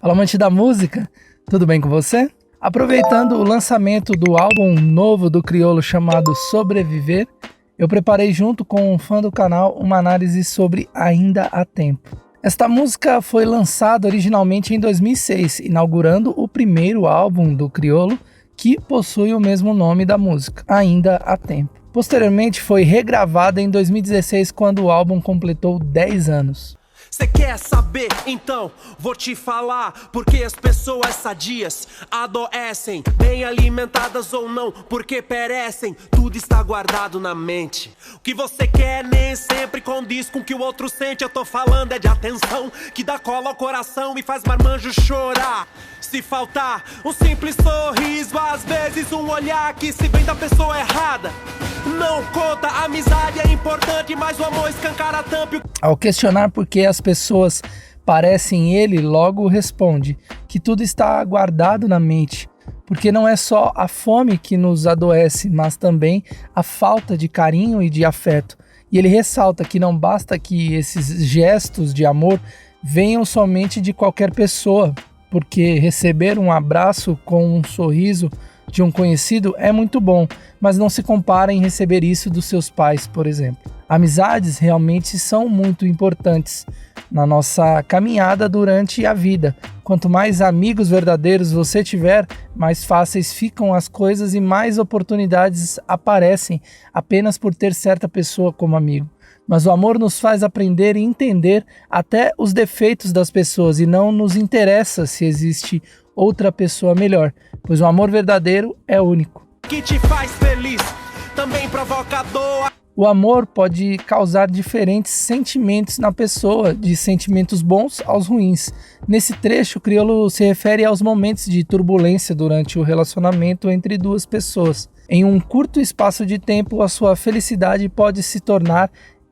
Fala, amante da música, tudo bem com você? Aproveitando o lançamento do álbum novo do Criolo chamado Sobreviver, eu preparei junto com um fã do canal uma análise sobre Ainda há Tempo. Esta música foi lançada originalmente em 2006, inaugurando o primeiro álbum do Criolo, que possui o mesmo nome da música, Ainda há Tempo. Posteriormente foi regravada em 2016, quando o álbum completou 10 anos. Cê quer saber? Então vou te falar. Porque as pessoas sadias adoecem, bem alimentadas ou não, porque perecem. Tudo está guardado na mente. O que você quer nem sempre condiz com o que o outro sente. Eu tô falando é de atenção, que dá cola ao coração e faz marmanjo chorar. Se faltar um simples sorriso, às vezes um olhar que se vem da pessoa errada. Não conta, a amizade é importante, mas o amor escancara a tampa. Ao questionar por que as pessoas parecem ele, logo responde que tudo está guardado na mente, porque não é só a fome que nos adoece, mas também a falta de carinho e de afeto. E ele ressalta que não basta que esses gestos de amor venham somente de qualquer pessoa, porque receber um abraço com um sorriso de um conhecido é muito bom, mas não se compara em receber isso dos seus pais, por exemplo. Amizades realmente são muito importantes na nossa caminhada durante a vida. Quanto mais amigos verdadeiros você tiver, mais fáceis ficam as coisas e mais oportunidades aparecem apenas por ter certa pessoa como amigo. Mas o amor nos faz aprender e entender até os defeitos das pessoas e não nos interessa se existe outra pessoa melhor, pois o amor verdadeiro é único. Que te faz feliz, também provocador. O amor pode causar diferentes sentimentos na pessoa, de sentimentos bons aos ruins. Nesse trecho, o Criolo se refere aos momentos de turbulência durante o relacionamento entre duas pessoas. Em um curto espaço de tempo, a sua felicidade pode se tornar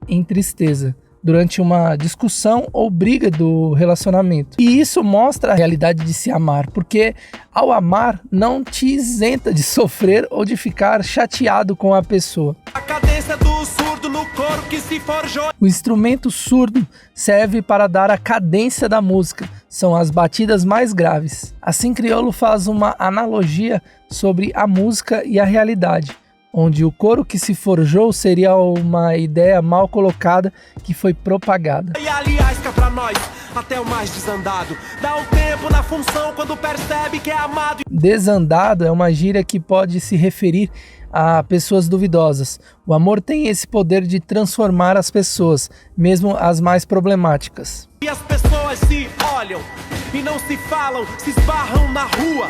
em tristeza durante uma discussão ou briga do relacionamento. E isso mostra a realidade de se amar, porque ao amar não te isenta de sofrer ou de ficar chateado com a pessoa. A cadência do surdo no coro que se forjou. O instrumento surdo serve para dar a cadência da música, são as batidas mais graves. Assim, Criolo faz uma analogia sobre a música e a realidade, onde o coro que se forjou seria uma ideia mal colocada que foi propagada. E aliás, cá pra nós, até o mais desandado, dá um tempo na função quando percebe que é amado. Desandado é uma gíria que pode se referir a pessoas duvidosas. O amor tem esse poder de transformar as pessoas, mesmo as mais problemáticas. E as pessoas se olham e não se falam, se esbarram na rua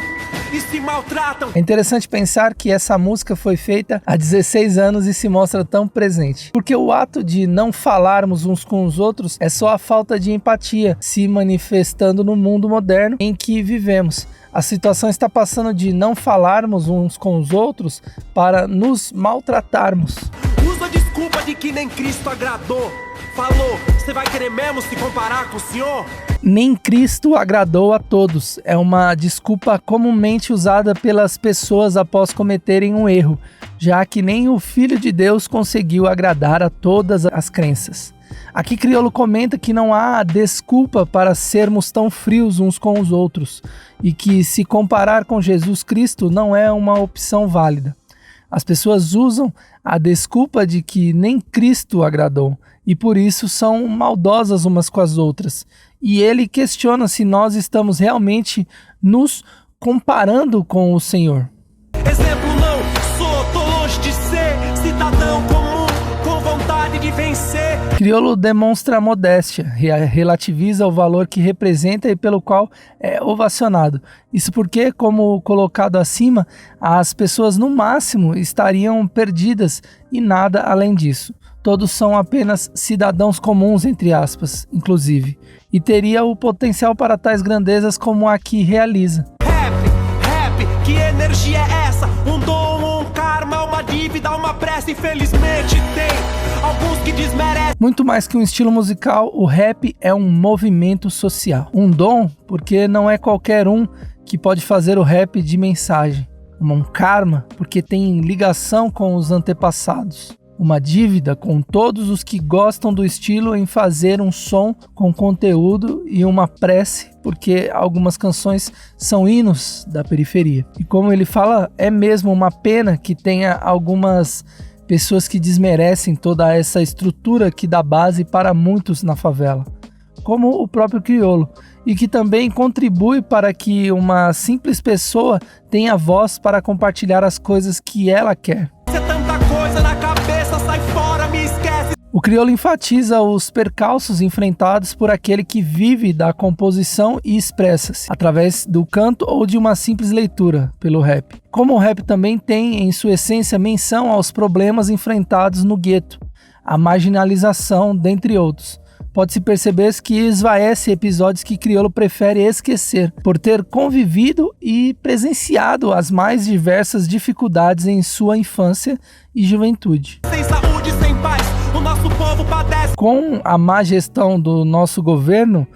e se maltratam. É interessante pensar que essa música foi feita há 16 anos e se mostra tão presente. Porque o ato de não falarmos uns com os outros é só a falta de empatia se manifestando no mundo moderno em que vivemos. A situação está passando de não falarmos uns com os outros para nos maltratarmos. Usa a desculpa de que nem Cristo agradou. Falou, você vai querer mesmo se comparar com o Senhor? Nem Cristo agradou a todos. É uma desculpa comumente usada pelas pessoas após cometerem um erro, já que nem o Filho de Deus conseguiu agradar a todas as crenças. Aqui Criolo comenta que não há desculpa para sermos tão frios uns com os outros e que se comparar com Jesus Cristo não é uma opção válida. As pessoas usam a desculpa de que nem Cristo agradou e por isso são maldosas umas com as outras. E ele questiona se nós estamos realmente nos comparando com o Senhor. Exemplo não sou, tô longe de ser cidadão comum, com vontade de vencer. Criolo demonstra modéstia, relativiza o valor que representa e pelo qual é ovacionado. Isso porque, como colocado acima, as pessoas no máximo estariam perdidas e nada além disso. Todos são apenas cidadãos comuns, entre aspas, inclusive, e teria o potencial para tais grandezas como a que realiza. Rap, que energia é essa? Um dom, um karma, uma dívida, uma pressa, infelizmente tem alguns que desmerecem. Muito mais que um estilo musical, o rap é um movimento social. Um dom, porque não é qualquer um que pode fazer o rap de mensagem. Um karma, porque tem ligação com os antepassados. uma dívida com todos os que gostam do estilo em fazer um som com conteúdo e uma prece, porque algumas canções são hinos da periferia. E como ele fala, é mesmo uma pena que tenha algumas pessoas que desmerecem toda essa estrutura que dá base para muitos na favela, como o próprio Criolo, e que também contribui para que uma simples pessoa tenha voz para compartilhar as coisas que ela quer. Tanta coisa na cabeça, sai fora, me esquece. O Criolo enfatiza os percalços enfrentados por aquele que vive da composição e expressa-se através do canto ou de uma simples leitura pelo rap. Como o rap também tem em sua essência menção aos problemas enfrentados no gueto, a marginalização, dentre outros. Pode-se perceber que esvaece episódios que Criolo prefere esquecer, por ter convivido e presenciado as mais diversas dificuldades em sua infância e juventude. Sem saúde, sem paz, o nosso povo padece. Com a má gestão do nosso governo,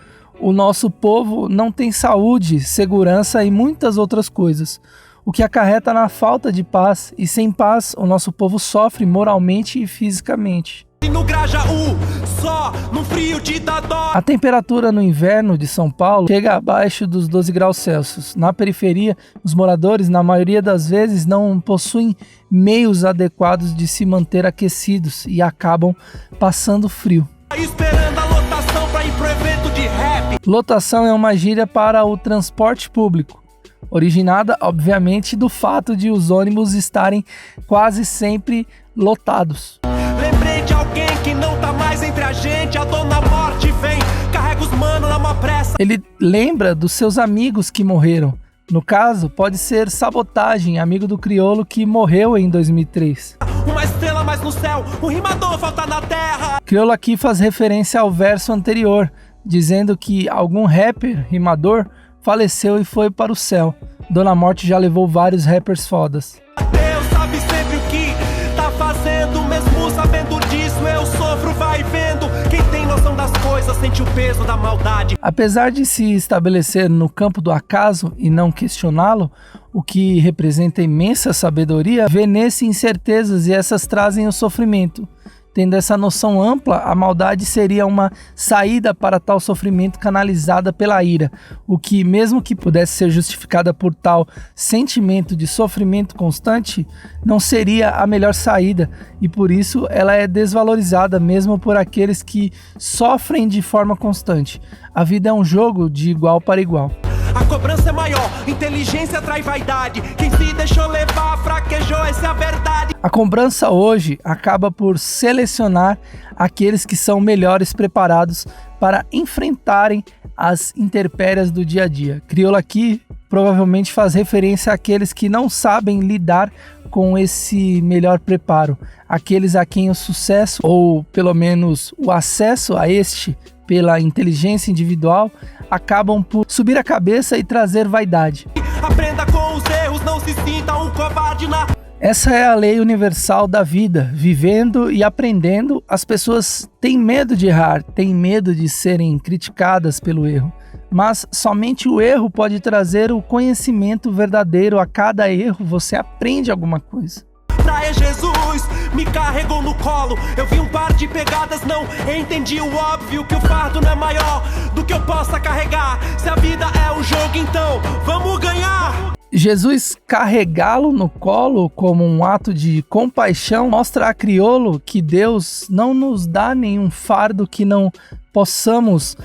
o nosso povo não tem saúde, segurança e muitas outras coisas, o que acarreta na falta de paz, e sem paz o nosso povo sofre moralmente e fisicamente. No Grajaú, só no frio de dar dó. A temperatura no inverno de São Paulo chega abaixo dos 12 graus Celsius. Na periferia, os moradores, na maioria das vezes, não possuem meios adequados de se manter aquecidos e acabam passando frio. Esperando a lotação pra ir pro evento de rap. Lotação é uma gíria para o transporte público, originada, obviamente, do fato de os ônibus estarem quase sempre lotados. Lembrei de alguém que não tá mais entre a gente. A dona morte vem, carrega os mano numa pressa. Ele lembra dos seus amigos que morreram. No caso, pode ser Sabotagem, amigo do Criolo que morreu em 2003. Uma estrela mais no céu, um rimador falta na terra. Criolo aqui faz referência ao verso anterior, dizendo que algum rapper, rimador, faleceu e foi para o céu. Dona Morte já levou vários rappers fodas. Deus sabe sempre o que tá fazendo, mesmo sabendo disso eu sofro, vai vendo. Quem tem noção das coisas sente o peso da maldade. Apesar de se estabelecer no campo do acaso e não questioná-lo, o que representa imensa sabedoria, vê nesse incertezas e essas trazem o sofrimento. Tendo essa noção ampla, a maldade seria uma saída para tal sofrimento canalizada pela ira, o que, mesmo que pudesse ser justificada por tal sentimento de sofrimento constante, não seria a melhor saída, e por isso ela é desvalorizada mesmo por aqueles que sofrem de forma constante. A vida é um jogo de igual para igual. A cobrança é maior, inteligência atrai vaidade. Quem se deixou levar, fraquejou, essa é a verdade. A cobrança hoje acaba por selecionar aqueles que são melhores preparados para enfrentarem as intempéries do dia a dia. Criolo aqui provavelmente faz referência àqueles que não sabem lidar com esse melhor preparo, aqueles a quem o sucesso, ou pelo menos o acesso a este pela inteligência individual, acabam por subir a cabeça e trazer vaidade. Aprenda com os erros, não se sinta um covarde na... Essa é a lei universal da vida. Vivendo e aprendendo, as pessoas têm medo de errar, têm medo de serem criticadas pelo erro. Mas somente o erro pode trazer o conhecimento verdadeiro. A cada erro você aprende alguma coisa. Praia Jesus me carregou no colo. Eu vi um par de pegadas, não entendi o óbvio, que o fardo não é maior do que eu possa carregar. Se a vida é um jogo, então vamos ganhar. Jesus carregá-lo no colo como um ato de compaixão mostra a Criolo que Deus não nos dá nenhum fardo que não possamos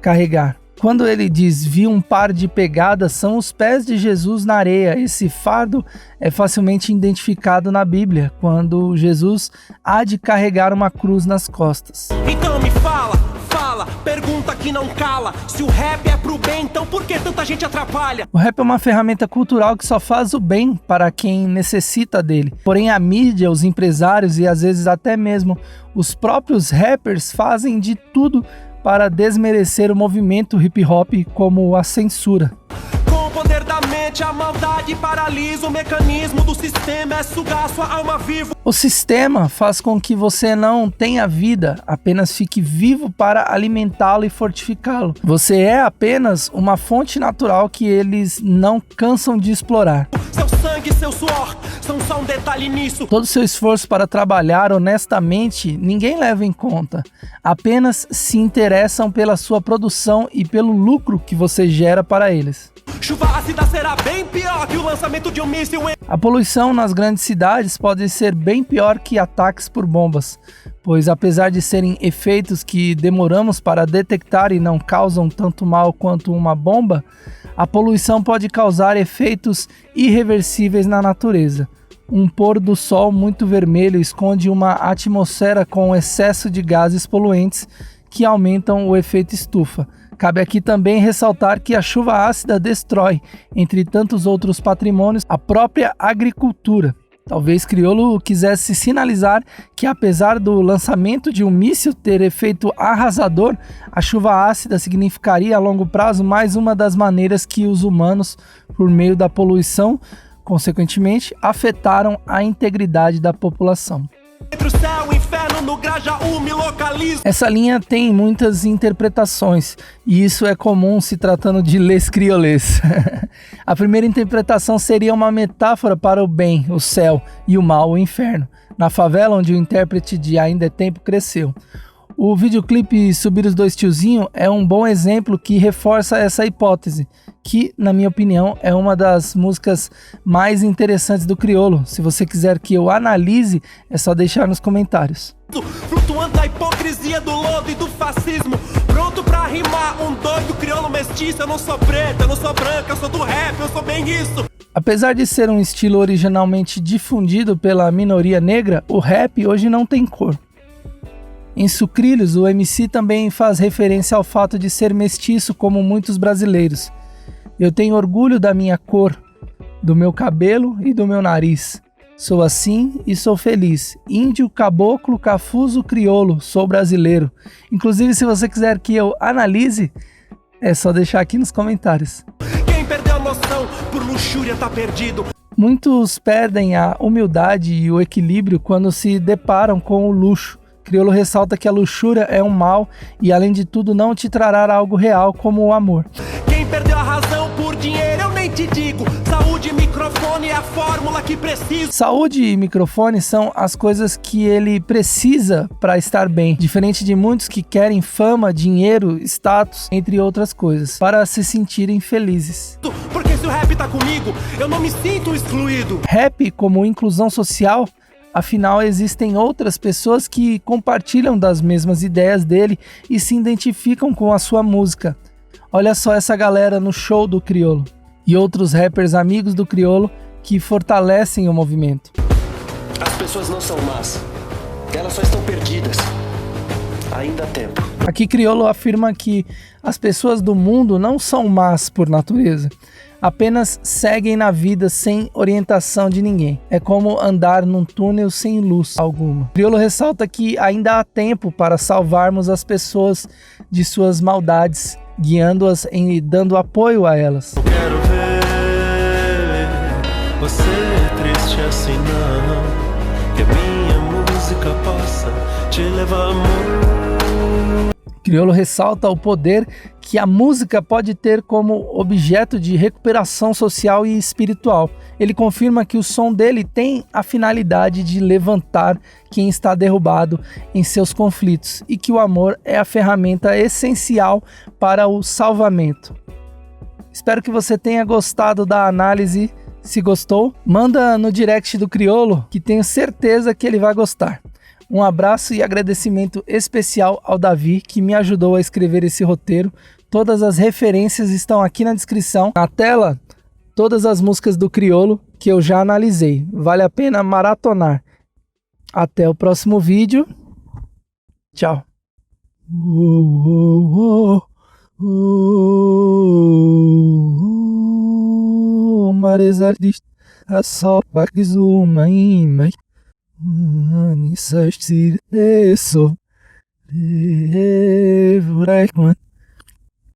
carregar. Quando ele diz, vi um par de pegadas, são os pés de Jesus na areia. Esse fardo é facilmente identificado na Bíblia, quando Jesus há de carregar uma cruz nas costas. Então me fala, pergunta que não cala. Se o rap é pro bem, então por que tanta gente atrapalha? O rap é uma ferramenta cultural que só faz o bem para quem necessita dele. Porém, a mídia, os empresários e às vezes até mesmo os próprios rappers fazem de tudo para desmerecer o movimento hip hop, como a censura. Com o poder da mente, a maldade paralisa. O mecanismo do sistema é sugar sua alma viva. O sistema faz com que você não tenha vida, apenas fique vivo para alimentá-lo e fortificá-lo. Você é apenas uma fonte natural que eles não cansam de explorar. Seu sangue, seu suor são só um detalhe nisso. Todo seu esforço para trabalhar honestamente, ninguém leva em conta. Apenas se interessam pela sua produção e pelo lucro que você gera para eles. Chuva ácida será bem pior que o lançamento de um míssil. A poluição nas grandes cidades pode ser bem pior que ataques por bombas, pois apesar de serem efeitos que demoramos para detectar e não causam tanto mal quanto uma bomba, a poluição pode causar efeitos irreversíveis na natureza. Um pôr do sol muito vermelho esconde uma atmosfera com excesso de gases poluentes que aumentam o efeito estufa. Cabe aqui também ressaltar que a chuva ácida destrói, entre tantos outros patrimônios, a própria agricultura. Talvez Criolo quisesse sinalizar que, apesar do lançamento de um míssil ter efeito arrasador, a chuva ácida significaria a longo prazo mais uma das maneiras que os humanos, por meio da poluição, consequentemente, afetaram a integridade da população. Entre o céu e o inferno, no Grajaú me localizo. Essa linha tem muitas interpretações, e isso é comum se tratando de Les Criolés. A primeira interpretação seria uma metáfora para o bem, o céu, e o mal, o inferno, na favela onde o intérprete de Ainda é Tempo cresceu. O videoclipe Subir os Dois Tiozinho é um bom exemplo que reforça essa hipótese, que, na minha opinião, é uma das músicas mais interessantes do Criolo. Se você quiser que eu analise, é só deixar nos comentários. Flutuando na hipocrisia do lodo e do fascismo, pronto pra rimar um doido crioulo mestiço. Eu não sou preto, eu não sou branco, eu sou do rap, eu sou bem isso. Apesar de ser um estilo originalmente difundido pela minoria negra, o rap hoje não tem cor. Em Sucrilhos, o MC também faz referência ao fato de ser mestiço como muitos brasileiros. Eu tenho orgulho da minha cor, do meu cabelo e do meu nariz. Sou assim e sou feliz. Índio, caboclo, cafuso, crioulo, sou brasileiro. Inclusive, se você quiser que eu analise, é só deixar aqui nos comentários. Quem perdeu a noção por luxúria tá perdido. Muitos perdem a humildade e o equilíbrio quando se deparam com o luxo. Criolo ressalta que a luxúria é um mal e, além de tudo, não te trará algo real como o amor. Quem perdeu a razão por dinheiro, eu nem te digo. Saúde e microfone é a fórmula que preciso. Saúde e microfone são as coisas que ele precisa para estar bem, diferente de muitos que querem fama, dinheiro, status, entre outras coisas, para se sentirem felizes. Porque se o rap tá comigo, eu não me sinto excluído. Rap como inclusão social. Afinal, existem outras pessoas que compartilham das mesmas ideias dele e se identificam com a sua música. Olha só essa galera no show do Criolo. E outros rappers amigos do Criolo que fortalecem o movimento. As pessoas não são más. Elas só estão perdidas. Ainda há tempo. Aqui Criolo afirma que as pessoas do mundo não são más por natureza. Apenas seguem na vida sem orientação de ninguém. É como andar num túnel sem luz alguma. Criolo ressalta que ainda há tempo para salvarmos as pessoas de suas maldades, guiando-as e dando apoio a elas. Eu quero ver você triste assim não, que a minha música possa te levar muito. Criolo ressalta o poder que a música pode ter como objeto de recuperação social e espiritual. Ele confirma que o som dele tem a finalidade de levantar quem está derrubado em seus conflitos e que o amor é a ferramenta essencial para o salvamento. Espero que você tenha gostado da análise. Se gostou, manda no direct do Criolo, que tenho certeza que ele vai gostar. Um abraço e agradecimento especial ao Davi, que me ajudou a escrever esse roteiro. Todas as referências estão aqui na descrição. Na tela, todas as músicas do Criolo que eu já analisei. Vale a pena maratonar. Até o próximo vídeo. Tchau. Isso é